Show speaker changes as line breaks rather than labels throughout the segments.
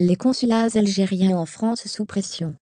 Les consulats algériens en France sous pression.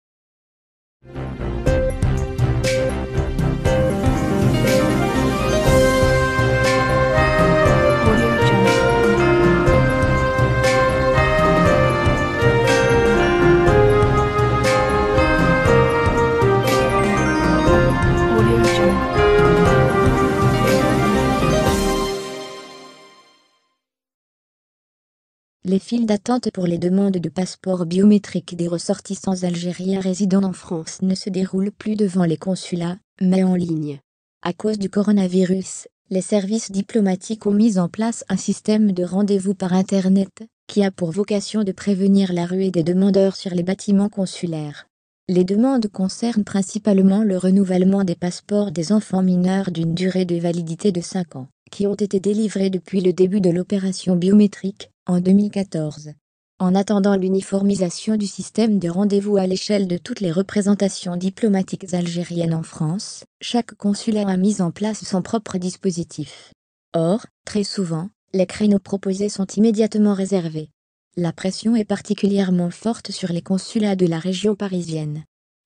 Les files d'attente pour les demandes de passeports biométriques des ressortissants algériens résidant en France ne se déroulent plus devant les consulats, mais en ligne. À cause du coronavirus, les services diplomatiques ont mis en place un système de rendez-vous par Internet, qui a pour vocation de prévenir la ruée des demandeurs sur les bâtiments consulaires. Les demandes concernent principalement le renouvellement des passeports des enfants mineurs d'une durée de validité de 5 ans, qui ont été délivrés depuis le début de l'opération biométrique, en 2014. En attendant l'uniformisation du système de rendez-vous à l'échelle de toutes les représentations diplomatiques algériennes en France, chaque consulat a mis en place son propre dispositif. Or, très souvent, les créneaux proposés sont immédiatement réservés. La pression est particulièrement forte sur les consulats de la région parisienne.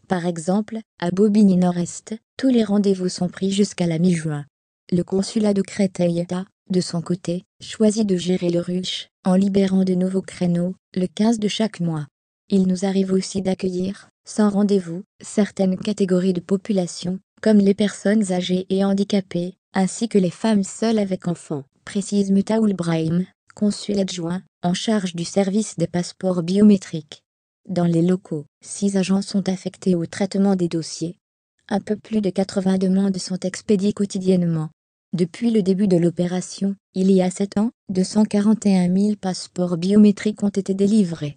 Par exemple, à Bobigny-Nord-Est, tous les rendez-vous sont pris jusqu'à la mi-juin. Le consulat de Créteil a, de son côté, choisi de gérer le rush, en libérant de nouveaux créneaux, le 15 de chaque mois. Il nous arrive aussi d'accueillir, sans rendez-vous, certaines catégories de population, comme les personnes âgées et handicapées, ainsi que les femmes seules avec enfants, précise Metaoul Brahim, consul adjoint, en charge du service des passeports biométriques. Dans les locaux, 6 agents sont affectés au traitement des dossiers. Un peu plus de 80 demandes sont expédiées quotidiennement. Depuis le début de l'opération, il y a 7 ans, 241 000 passeports biométriques ont été délivrés.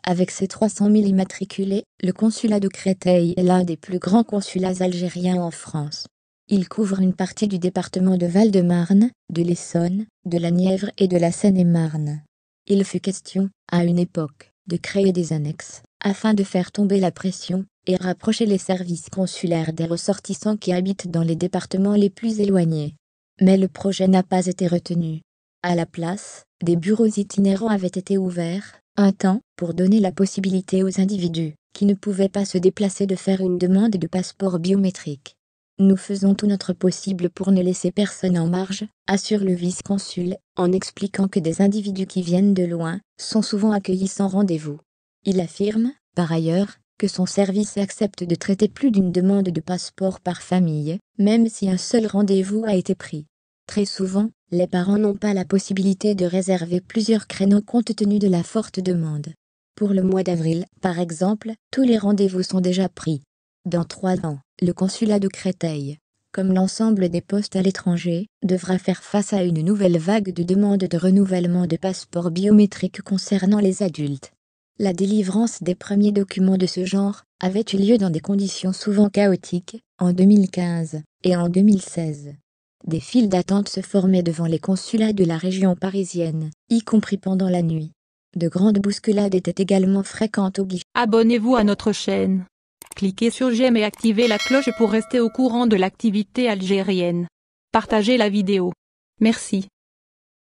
Avec ses 300 000 immatriculés, le consulat de Créteil est l'un des plus grands consulats algériens en France. Il couvre une partie du département de Val-de-Marne, de l'Essonne, de la Nièvre et de la Seine-et-Marne. Il fut question, à une époque, de créer des annexes, afin de faire tomber la pression et rapprocher les services consulaires des ressortissants qui habitent dans les départements les plus éloignés. Mais le projet n'a pas été retenu. À la place, des bureaux itinérants avaient été ouverts, un temps, pour donner la possibilité aux individus, qui ne pouvaient pas se déplacer de faire une demande de passeport biométrique. Nous faisons tout notre possible pour ne laisser personne en marge, assure le vice-consul, en expliquant que des individus qui viennent de loin sont souvent accueillis sans rendez-vous. Il affirme, par ailleurs, que son service accepte de traiter plus d'une demande de passeport par famille, même si un seul rendez-vous a été pris. Très souvent, les parents n'ont pas la possibilité de réserver plusieurs créneaux compte tenu de la forte demande. Pour le mois d'avril, par exemple, tous les rendez-vous sont déjà pris. Dans 3 ans, le consulat de Créteil, comme l'ensemble des postes à l'étranger, devra faire face à une nouvelle vague de demandes de renouvellement de passeports biométriques concernant les adultes. La délivrance des premiers documents de ce genre avait eu lieu dans des conditions souvent chaotiques, en 2015 et en 2016. Des files d'attente se formaient devant les consulats de la région parisienne, y compris pendant la nuit. De grandes bousculades étaient également fréquentes au guichet.
Abonnez-vous à notre chaîne. Cliquez sur j'aime et activez la cloche pour rester au courant de l'activité algérienne. Partagez la vidéo. Merci.